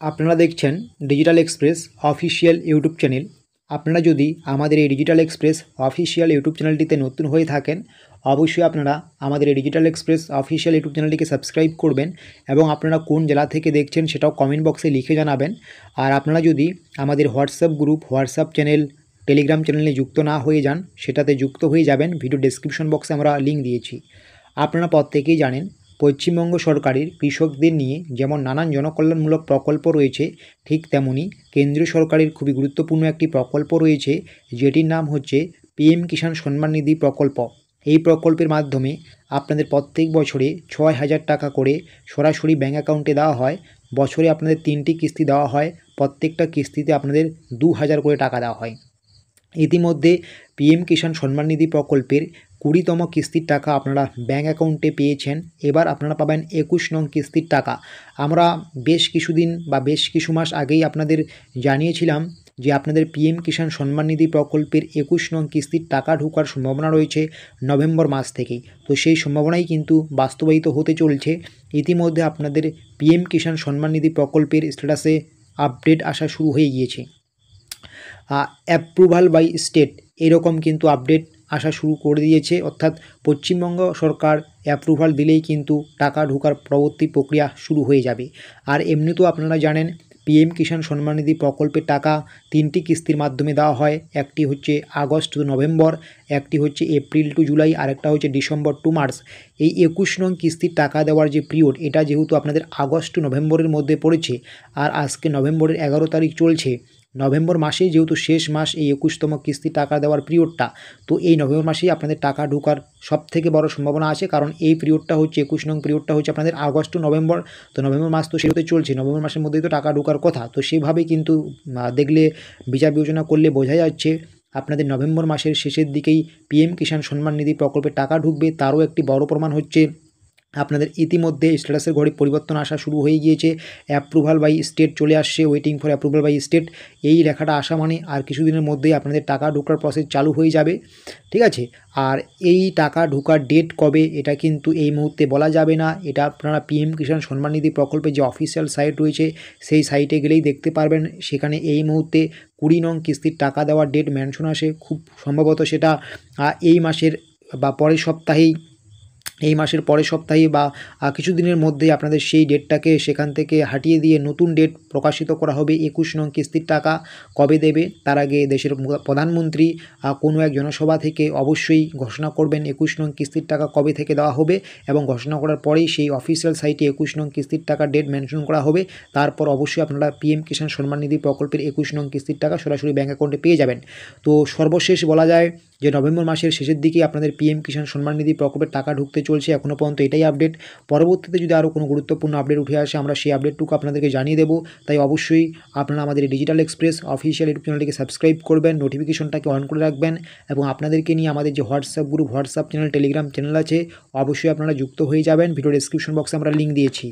আপনারা দেখছেন digital express official YouTube channel. আপনারা যদি আমাদের এই ডিজিটাল এক্সপ্রেস অফিসিয়াল ইউটিউব চ্যানেলটিতে নতুন হয়ে থাকেন, অবশ্যই আপনারা আমাদের এই ডিজিটাল এক্সপ্রেস অফিসিয়াল ইউটিউব চ্যানেলটিকে সাবস্ক্রাইব করবেন এবং আপনারা কোন জেলা থেকে দেখছেন সেটাও কমেন্ট বক্সে লিখে জানাবেন। আর আপনারা যদি আমাদের WhatsApp group, WhatsApp channel, Telegram চ্যানেলে যুক্ত না হয়ে যান, সেটাতে যুক্ত হয়ে যাবেন। ভিডিও ডেসক্রিপশন বক্সে আমরা লিঙ্ক দিয়েছি। আপনারা প্রত্যেকেই জানেন পশ্চিমবঙ্গ সরকারের কৃষকদের নিয়ে যেমন নানান জনকল্যাণমূলক প্রকল্প রয়েছে, ঠিক তেমনি কেন্দ্রীয় সরকারের খুবই গুরুত্বপূর্ণ একটি প্রকল্প রয়েছে, যেটির নাম হচ্ছে পিএম কিষাণ সম্মান নিধি প্রকল্প। এই প্রকল্পের মাধ্যমে আপনাদের প্রত্যেক বছরে 6,000 টাকা করে সরাসরি ব্যাঙ্ক অ্যাকাউন্টে দেওয়া হয়। বছরে আপনাদের 3টি কিস্তি দেওয়া হয়, প্রত্যেকটা কিস্তিতে আপনাদের 2,000 করে টাকা দেওয়া হয়। ইতিমধ্যে পিএম কিষাণ সম্মান নিধি প্রকল্পের 20তম কিস্তির টাকা আপনারা ব্যাঙ্ক অ্যাকাউন্টে পেয়েছেন। এবার আপনারা পাবেন 21 নং কিস্তির টাকা। আমরা বেশ কিছুদিন বা বেশ কিছু মাস আগেই আপনাদের জানিয়েছিলাম যে আপনাদের পিএম কিষাণ সম্মান নিধি প্রকল্পের 21 নং কিস্তির টাকা ঢোকার সম্ভাবনা রয়েছে নভেম্বর মাস থেকেই। তো সেই সম্ভাবনাই কিন্তু বাস্তবায়িত হতে চলছে। ইতিমধ্যে আপনাদের পিএম কিষাণ সম্মান নিধি প্রকল্পের স্ট্যাটাসে আপডেট আসা শুরু হয়ে গিয়েছে। অ্যাপ্রুভাল বাই স্টেট এরকম কিন্তু আপডেট আসা শুরু করে দিয়েছে, অর্থাৎ পশ্চিমবঙ্গ সরকার অ্যাপ্রুভাল দিলেই কিন্তু টাকা ঢোকার পরবর্তী প্রক্রিয়া শুরু হয়ে যাবে। আর এমনিতেও আপনারা জানেন পিএম কিষাণ সম্মান নিধি প্রকল্পের টাকা 3টি কিস্তির মাধ্যমে দেওয়া হয়। একটি হচ্ছে আগস্ট টু নভেম্বর, একটি হচ্ছে এপ্রিল টু জুলাই, আর একটা হচ্ছে ডিসেম্বর টু মার্চ। এই 21 নং কিস্তির টাকা দেওয়ার যে পিরিয়ড, এটা যেহেতু আপনাদের আগস্ট টু নভেম্বরের মধ্যে পড়েছে, আর আজকে নভেম্বরের 11 তারিখ চলছে, নভেম্বর মাসেই যেহেতু শেষ মাস এই 21তম কিস্তি টাকা দেওয়ার পিরিয়ডটা, তো এই নভেম্বর মাসেই আপনাদের টাকা ঢোকার সবথেকে বড় সম্ভাবনা আছে। কারণ এই পিরিয়ডটা হচ্ছে 21 নং পিরিয়ডটা হচ্ছে আপনাদের আগস্ট টু নভেম্বর। তো নভেম্বর মাস তো সেটাতে চলছে, নভেম্বর মাসের মধ্যেই তো টাকা ঢোকার কথা। তো সেভাবেই কিন্তু দেখলে বিচার বিবেচনা করলে বোঝা যাচ্ছে আপনাদের নভেম্বর মাসের শেষের দিকেই পিএম কিষাণ সম্মান নিধি প্রকল্পের টাকা ঢুকবে। তারও একটি বড় প্রমাণ হচ্ছে আপনাদের ইতিমধ্যে স্ট্যাটাসের ঘরে পরিবর্তন আসা শুরু হয়ে গিয়েছে। অ্যাপ্রুভাল বাই স্টেট চলে আসছে, waiting for approval by state. এই লেখাটা আসা মানে আর কিছুদিনের মধ্যেই আপনাদের টাকা ঢোকার প্রসেস চালু হয়ে যাবে, ঠিক আছে। আর এই টাকা ঢোকার ডেট কবে এটা কিন্তু এই মুহূর্তে বলা যাবে না। এটা আপনারা পিএম কিষাণ সম্মান নিধি প্রকল্পের যে অফিসিয়াল সাইট রয়েছে সেই সাইটে গেলেই দেখতে পারবেন। সেখানে এই মুহূর্তে 20 নং কিস্তির টাকা দেওয়ার ডেট মেনশন আসে। খুব সম্ভবত সেটা এই মাসের বা পরের সপ্তাহেই, এই মাসের পরের সপ্তাহে বা কিছুদিনের মধ্যেই আপনাদের সেই ডেটটাকে সেখান থেকে হাটিয়ে দিয়ে নতুন ডেট প্রকাশিত করা হবে। 21 নং কিস্তির টাকা কবে দেবে তার আগে দেশের প্রধানমন্ত্রী কোনো এক জনসভা থেকে অবশ্যই ঘোষণা করবেন 21 নং কিস্তির টাকা কবে থেকে দেওয়া হবে, এবং ঘোষণা করার পরেই সেই অফিসিয়াল সাইটে 21 নং কিস্তির টাকা ডেট মেনশন করা হবে। তারপর অবশ্যই আপনারা পিএম কিষাণ সম্মান নিধি প্রকল্পের 21 নং কিস্তির টাকা সরাসরি ব্যাঙ্ক অ্যাকাউন্টে পেয়ে যাবেন। তো সর্বশেষ বলা যায় যে নভেম্বর মাসের শেষের দিকেই আপনাদের পিএম কিষাণ সম্মান নিধি প্রকল্পের টাকা ঢুকতে চলছে। এখনও পর্যন্ত এটাই আপডেট। পরবর্তীতে যদি আরও কোনো গুরুত্বপূর্ণ আপডেট উঠে আসে আমরা সেই আপডেটটুকু আপনাদেরকে জানিয়ে দেবো। তাই অবশ্যই আপনারা আমাদের ডিজিটাল এক্সপ্রেস অফিসিয়াল ইউটিউব চ্যানেলটিকে সাবস্ক্রাইব করবেন, নোটিফিকেশনটাকে অন করে রাখবেন, এবং আপনাদেরকে নিয়ে আমাদের যে WhatsApp group, WhatsApp channel, Telegram channel আছে, অবশ্যই আপনারা যুক্ত হয়ে যাবেন। ভিডিও ডেসক্রিপশন বক্সে আমরা লিঙ্ক দিয়েছি।